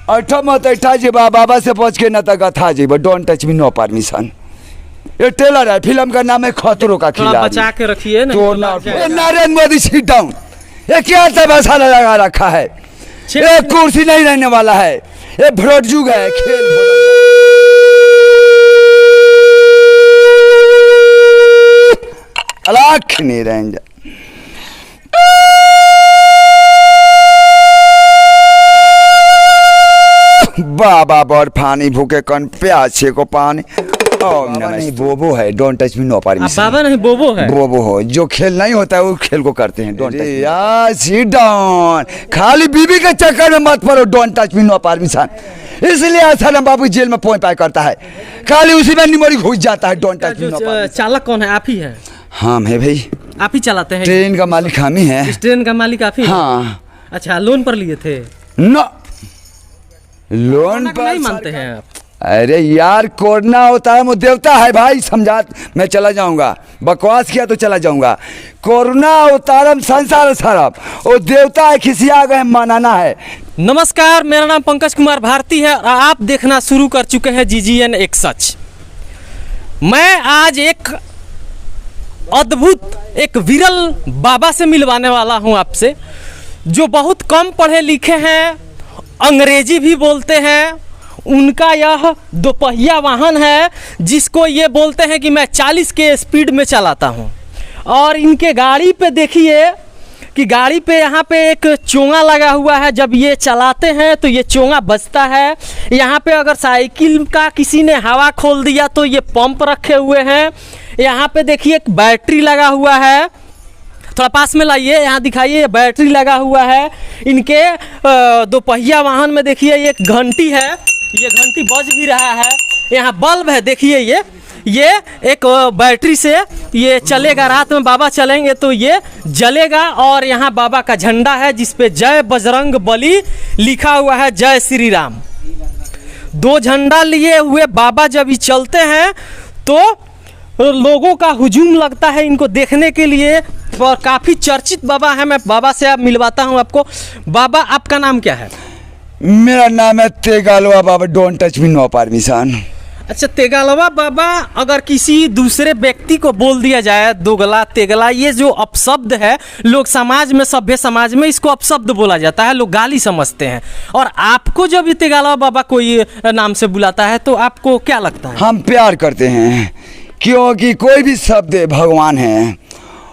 ऐठा मत ऐठा जी बाबा से पूछ के न तक था जी don't touch me no permission. ये ट्रेलर है, फिल्म का नाम है खतरों का खिलाड़ी। बचा के रखिए ना। तो नरेंद्र मोदी सिट डाउन। ये क्या मसाला लगा रखा है, ये कुर्सी नहीं रहने वाला है, ये भ्रट जुग है, खेल अलग नहीं रहेंगे। बाबा बड़ पानी भूखे कौन प्यासे को पानी। नहीं बोबो है, don't touch me no permission. बाबा नहीं बोबो है, बोबो हो। जो खेल नहीं होता है वो खेल को करते हैं। डोंट यार सिट डाउन, खाली बीबी के चक्कर में मत पड़ो। Don't touch me no permission. इसलिए आसाराम बाबू जेल में पोई पाई करता है, खाली उसी में निमोरी घुस जाता है। Don't touch me no permission. चालक कौन है? आप ही है? हम है भाई, आप ही चलाते हैं? ट्रेन का मालिक हम ही है। इस ट्रेन का मालिक आप ही? हाँ। अच्छा, लोन पर लिए थे? नो, लोन पर नहीं मानते हैं आप? अरे यार कोरोना होता है, वो देवता है भाई, समझा। मैं चला जाऊंगा, बकवास किया तो चला जाऊंगा। कोरोना अवतारम संसार सरब, वो देवता है, खिसिया गए मानाना है। नमस्कार, मेरा नाम पंकज कुमार भारती है और आप देखना शुरू कर चुके हैं GGN एक सच। मैं आज एक अद्भुत, एक विरल बाबा से मिलवाने वाला हूं आपसे, जो बहुत कम पढ़े लिखे हैं, अंग्रेजी भी बोलते हैं। उनका यह दोपहिया वाहन है जिसको ये बोलते हैं कि मैं 40 के स्पीड में चलाता हूँ। और इनके गाड़ी पे देखिए कि गाड़ी पे यहाँ पे एक चोंगा लगा हुआ है। जब ये चलाते हैं तो ये चोंगा बजता है। यहाँ पे अगर साइकिल का किसी ने हवा खोल दिया तो ये पंप रखे हुए हैं। यहाँ पे देखिए एक बैटरी लगा हुआ है, थोड़ा पास में लाइए, यहाँ दिखाइए, बैटरी लगा हुआ है। इनके दोपहिया वाहन में देखिए एक घंटी है, ये घंटी बज भी रहा है। यहाँ बल्ब है, देखिए ये एक बैटरी से ये चलेगा। रात में बाबा चलेंगे तो ये जलेगा। और यहाँ बाबा का झंडा है जिस पे जय बजरंग बली लिखा हुआ है, जय श्री राम। दो झंडा लिए हुए बाबा जब ये चलते हैं तो लोगों का हुजूम लगता है इनको देखने के लिए। और काफ़ी चर्चित बाबा है। मैं बाबा से आप मिलवाता हूँ आपको। बाबा, आपका नाम क्या है? मेरा नाम है Tegalwa Baba, don't touch me no permission. अच्छा, तेगालवा बाबा, अगर किसी दूसरे व्यक्ति को बोल दिया जाए दोगला, तेगला, ये जो अपशब्द है, लोग समाज में, सभ्य समाज में इसको अपशब्द बोला जाता है, लोग गाली समझते हैं। और आपको जब ये तेगालवा बाबा कोई नाम से बुलाता है तो आपको क्या लगता है? हम प्यार करते हैं, क्योंकि कोई भी शब्द भगवान है,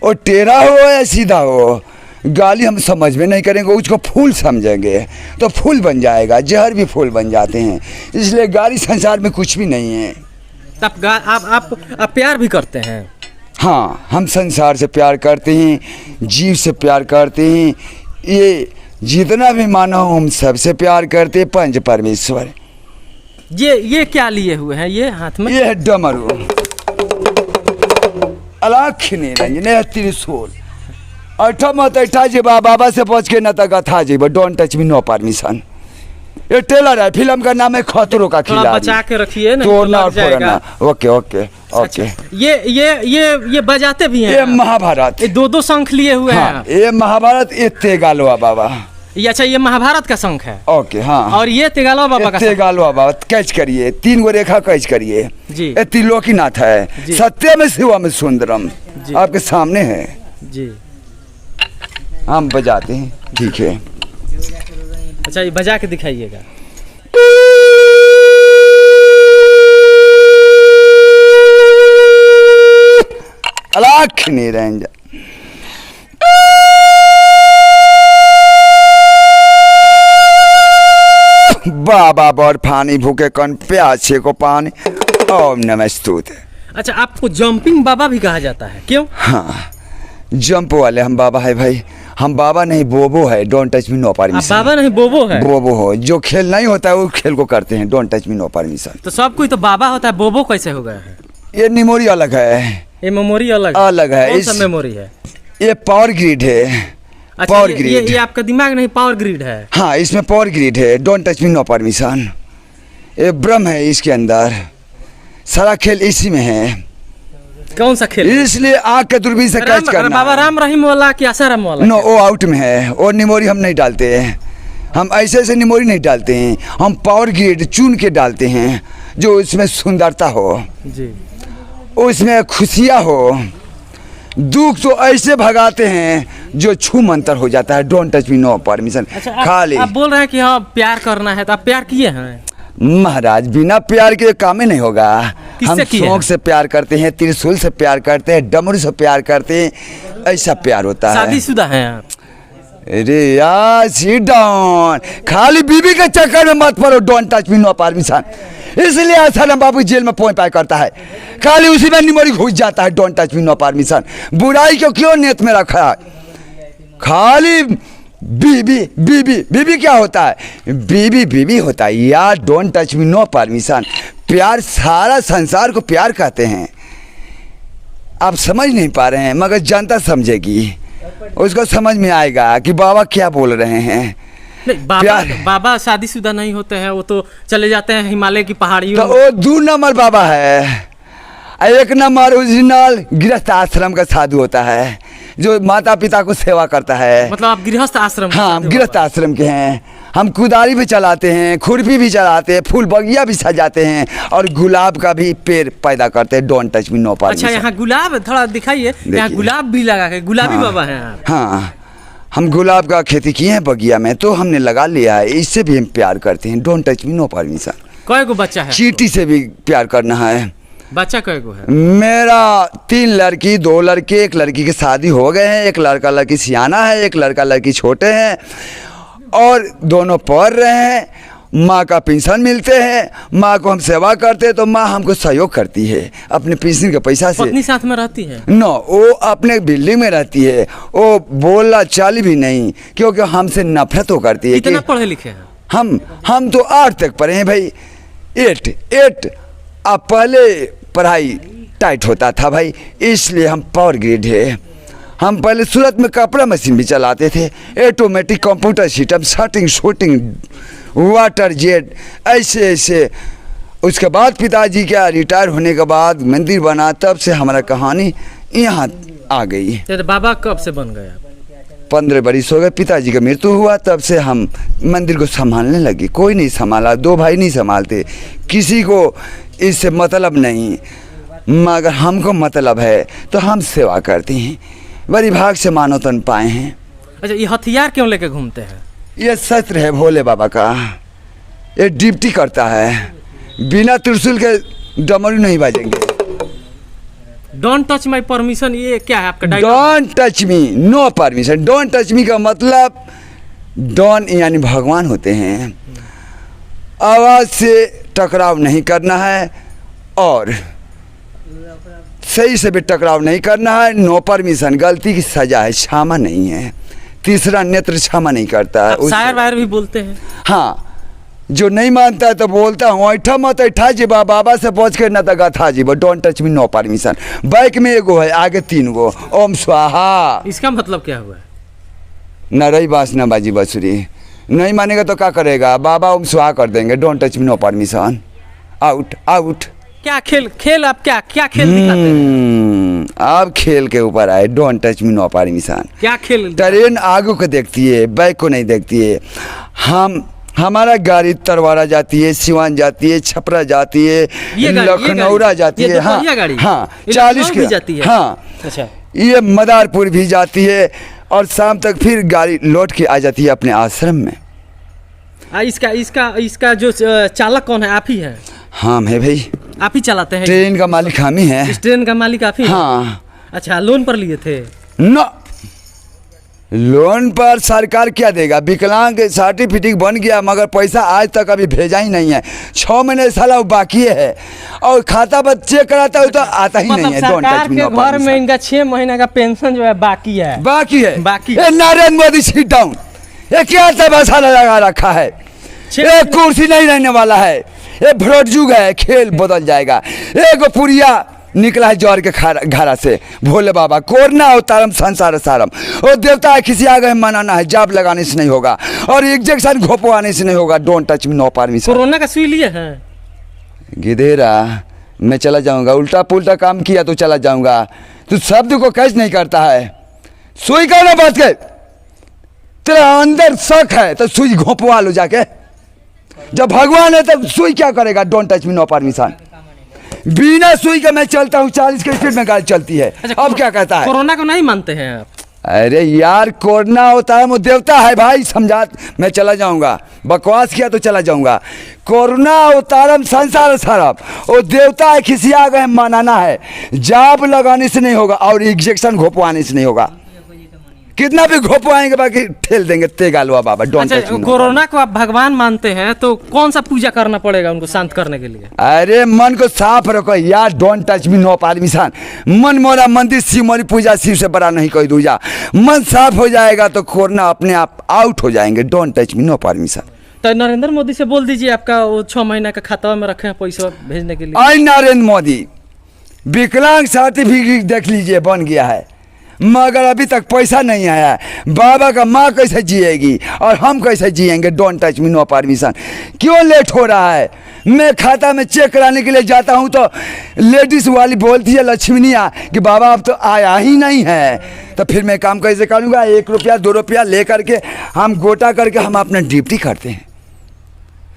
और टेढ़ा हो या सीधा हो, गाली हम समझ में नहीं करेंगे, उसको फूल समझेंगे तो फूल बन जाएगा। जहर भी फूल बन जाते हैं, इसलिए गाली संसार में कुछ भी नहीं है। तब आप प्यार भी करते हैं? हाँ, हम संसार से प्यार करते हैं, जीव से प्यार करते हैं। ये जितना भी मानव हम सबसे प्यार करते हैं। पंच परमेश्वर। ये क्या लिए हुए हैं ये हाथ में? ये है डमरू, अलग नहीं रहेंगे, त्रिशूल। ऐठा मत ऐठा जी बाबा से पूछ के न तक था जी don't touch me no permission. ये ट्रेलर है, फिल्म का नाम है खतरों का खिलाड़ी। बचा के रखिए ना, तोड़ना और फोड़ना। Okay okay okay. ये बजाते भी हैं? ये महाभारत। ये दो शंख लिए हुए हैं। ये महाभारत, ये तेगालवा बाबा। ये अच्छा, ये महाभारत का शंख है? ओके, हाँ। और ये तेगालवा बाबा का? तेगालवा बाबा। कैच करिए, 3 गो रेखा कैच करिए जी। ये त्रिलोकीनाथ है, सत्यम शिवम सुंदरम आपके सामने है जी। हम बजाते हैं, ठीक है? अच्छा, ये बजा के दिखाइएगा। अलग नहीं रहेंगे। बाबा बड़ पानी भूखे कौन प्यासे को पानी। ओम नमः स्तुते। अच्छा, आपको जंपिंग बाबा भी कहा जाता है, क्यों? हाँ, जंप वाले हम बाबा है भाई। हम बाबा नहीं, बोबो है, don't touch me no permission. बाबा नहीं, बोबो है? बोबो हो। जो खेल नहीं होता है वो खेल को करते हैं। Don't touch me no permission. तो सब कोई तो बाबा होता है, बोबो कैसे हो गया है? ये मेमोरी अलग है। ये मेमोरी अलग है। कौन सा मेमोरी है? ये पावर ग्रिड है। अच्छा, पावर ग्रिड। ये आपका दिमाग नहीं, पावर ग्रिड है। हाँ, इसमें पावर ग्रिड है। Don't touch me no permission. ये ब्रह्म है, इसके अंदर सारा खेल इसी में है। कौन सा खेल? इसलिए आग के दूरबीन से कैच करना। बाबा राम रहीम वाला कि आसाराम वाला? नो, वो आउट में है, और निमोरी हम नहीं डालते हैं। हम ऐसे ऐसे निमोरी नहीं डालते हैं, हम पावर ग्रेड चुन के डालते हैं जो इसमें सुंदरता हो, जी। उसमें खुशियाँ हो। दुख तो ऐसे भगाते हैं जो छू मंतर हो जाता है। Don't touch me, no permission. अच्छा, खाली आप बोल रहे हैं कि हाँ प्यार करना है, तो आप प्यार किए हैं? महाराज बिना प्यार के काम ही नहीं होगा। किससे हम किए हैं? शौक से प्यार करते हैं, त्रिशूल से प्यार करते हैं, डमरू से प्यार करते हैं, ऐसा प्यार होता है। शादीशुदा हैं आप? अरे यार सिट डाउन, खाली बीबी के चक्कर में मत पड़ो। Don't touch me, no permission. इसलिए आसाराम बाबू जेल में पोई पाई करता है, खाली उसी में निमोरी घुस जाता है। Don't touch me, no permission. बुराई को क्यों नेत में रखा है? खाली बीबी बीबी बीबी क्या होता है? बीबी बीबी होता है यार। Don't touch me, no permission. प्यार, सारा संसार को प्यार कहते हैं। आप समझ नहीं पा रहे हैं, मगर जनता समझेगी, उसको समझ में आएगा कि बाबा क्या बोल रहे हैं। नहीं, बाबा शादीशुदा नहीं होते हैं, वो तो चले जाते हैं हिमालय की पहाड़ियों तो में। वो 2 नंबर बाबा है। 1 नंबर ओरिजिनल गृहस्थ आश्रम का साधु होता है जो माता पिता को सेवा करता है। मतलब आप गृहस्थ आश्रम? हाँ, हम गृहस्थ आश्रम के हैं। हम कुदारी भी चलाते हैं, खुरपी भी चलाते हैं, फूल बगिया भी सजाते हैं और गुलाब का भी पेड़ पैदा करते हैं। Don't touch me, no permission. अच्छा, यहाँ गुलाब थोड़ा दिखाइए, यहाँ गुलाब भी लगा है, गुलाबी बाबा हैं आप? हाँ, हम गुलाब का खेती किए हैं बगिया में, तो हमने लगा लिया है। इससे भी हम प्यार करते हैं। Don't touch me, no permission. कई गो बच्चा है? चींटी से भी प्यार करना है। बच्चा कई गो है? मेरा 3 लड़की, 2 लड़के, 1 लड़की की शादी हो गए हैं, 1 लड़का लड़की सियाना है, 1 लड़का लड़की छोटे हैं और दोनों पढ़ रहे हैं। माँ का पेंशन मिलते हैं, माँ को हम सेवा करते हैं, तो माँ हमको सहयोग करती है अपने पेंशन के पैसा से। पत्नी साथ में रहती है? नो, वो अपने बिल्डिंग में रहती है। वो बोलना चाली भी नहीं, क्योंकि हमसे नफरत हो करती है। कितना पढ़े लिखे हैं? हम तो 8 तक पढ़े हैं भाई। 8 अब पहले पढ़ाई टाइट होता था भाई, इसलिए हम पावर ग्रेड है। हम पहले सूरत में कपड़ा मशीन भी चलाते थे, automatic computer system, shirting suiting, water jet, ऐसे ऐसे। उसके बाद पिताजी का रिटायर होने के बाद मंदिर बना, तब से हमारा कहानी यहाँ आ गई। तो बाबा कब से बन गए आप? 15 बरिस हो गए। पिताजी का मृत्यु हुआ, तब से हम मंदिर को संभालने लगे। कोई नहीं संभाला, 2 भाई नहीं संभालते, किसी को इससे मतलब नहीं, मगर हमको मतलब है तो हम सेवा करते हैं। बड़ी भाग से मानव तन पाए हैं। अच्छा, ये हथियार क्यों लेके घूमते हैं? ये शस्त्र है भोले बाबा का, ये ड्यूटी करता है। बिना त्रिशूल के डमरू नहीं बाजेंगे। डोंट टच माई परमिशन, ये क्या है आपका dialogue? Don't touch me, no permission. Don't touch me का मतलब डॉन यानी भगवान होते हैं। आवाज़ से टकराव नहीं करना है और सही से भी टकराव नहीं करना है। नो परमिशन, गलती की सजा है, क्षमा नहीं है। तीसरा नेत्र क्षमा नहीं करता है। आप शायर वायर भी बोलते हैं? हाँ, जो नहीं मानता है तो बोलता हूँ, ऐठा मत ऐठा जीवा, बाबा से पहुँच के न तक था जीवा। Don't touch me, no permission. Back में 1 गो है, आगे 3 गो। ओम स्वाहा। इसका मतलब क्या हुआ? न रही बांस न बाजी बसुरी। नहीं मानेगा तो क्या करेगा? बाबा ओम स्वाहा कर देंगे। Don't touch me, no permission. Out out. क्या खेल आप क्या खेल दिखाते हैं? आप खेल के ऊपर आए। Don't touch me, no permission. क्या खेल? ट्रेन आगू को देखती है, बैक को नहीं देखती है। हमारा गाड़ी तरवारा जाती है, सिवान जाती है, छपरा जाती है, लखनऊरा जाती है। हाँ हाँ, 40 की जाती है। हाँ, अच्छा, ये मदारपुर भी जाती है और शाम तक फिर गाड़ी लौट के आ जाती है अपने आश्रम में। इसका जो चालक कौन है? आप ही है? हाँ है भाई। आप ही चलाते हैं? ट्रेन का मालिक हम ही है। इस ट्रेन का मालिक आप ही? हाँ। अच्छा, लोन पर लिए थे? न, लोन पर सरकार क्या देगा? विकलांग सर्टिफिकेट बन गया, मगर पैसा आज तक अभी भेजा ही नहीं है। 6 महीने साला बाकी है और खाता पर चेक कराता है तो आता ही नहीं है। सरकार के घर में इनका 6 महीने का पेंशन जो है बाकी है। बाकी। Narendra Modi sit down. ये क्या मसाला लगा रखा है? ये कुर्सी नहीं रहने वाला है। ये भ्रट युग है, खेल बदल जाएगा। एक पुरिया निकला है जौर के घरा से, भोले बाबा कोरना अवतारम संसार सारम। और देवता है, किसी आगे मनाना है, जाप लगाने से नहीं होगा और इंजेक्शन घोपवाने से नहीं होगा। Don't touch me, no permission. Corona का सुई लिए हैं? गिदेरा, मैं चला जाऊंगा। उल्टा पुल्टा काम किया तो चला जाऊंगा। तू शब्द को कैच नहीं करता है। सुई करना बात के, तेरा अंदर शक है तो सुई घोंपवा लो जाके। जब भगवान है तब सुई क्या करेगा? Don't touch me, no permission. बिना सुई के मैं चलता हूँ, 40 के स्पीड में गाड़ी चलती है। अब क्या कहता है? कोरोना को नहीं मानते हैं आप? अरे यार, कोरोना होता है वो देवता है भाई, समझा। मैं चला जाऊंगा, बकवास किया तो चला जाऊंगा। कोरोना अवतारम संसार सारम, वो देवता है, खिसिया गए, मनाना है। जाप लगाने से नहीं होगा और इंजेक्शन घोपवाने से नहीं होगा। कितना भी घोपवाएंगे बाकी ठेल देंगे। तेगालवा Baba, don't touch me. Corona को आप भगवान मानते हैं तो कौन सा पूजा करना पड़ेगा उनको शांत करने के लिए? अरे मन को साफ रखो यार, don't touch me, no permission. मन मोरा मंदिर, शिव मोरी पूजा, शिव से बड़ा नहीं कोई दूजा। मन साफ हो जाएगा तो कोरोना अपने आप आउट हो जाएंगे। Don't touch me, no permission. तो नरेंद्र मोदी से बोल दीजिए आपका वो 6 महीना का खाता में रखे हैं पैसा भेजने के लिए। आई नरेंद्र मोदी, विकलांग सर्टिफिकेट देख लीजिए बन गया है, मगर अभी तक पैसा नहीं आया है। बाबा का माँ कैसे जिएगी और हम कैसे जिएंगे? Don't touch me, no permission. क्यों लेट हो रहा है? मैं खाता में चेक कराने के लिए जाता हूँ तो लेडीज़ वाली बोलती है लक्ष्मीनिया कि बाबा अब तो आया ही नहीं है। तो फिर मैं काम कैसे करूँगा? 1 रुपया 2 रुपया ले करके हम गोटा करके हम अपना ड्यूटी करते हैं,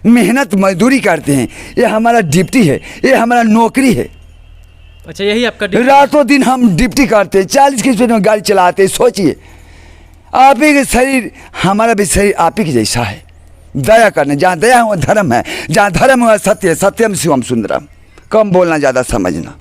मेहनत मजदूरी करते हैं। ये हमारा ड्यूटी है, ये हमारा नौकरी है। अच्छा, यही आपका रातों दिन हम ड्यूटी करते हैं, 40 की स्पीड में गाड़ी चलाते हैं। सोचिए, आप ही के शरीर, हमारा भी शरीर आप ही के जैसा है। दया करने, जहाँ दया है वहाँ धर्म है, जहाँ धर्म है सत्य, सत्यम शिवम सुंदरम। कम बोलना, ज़्यादा समझना।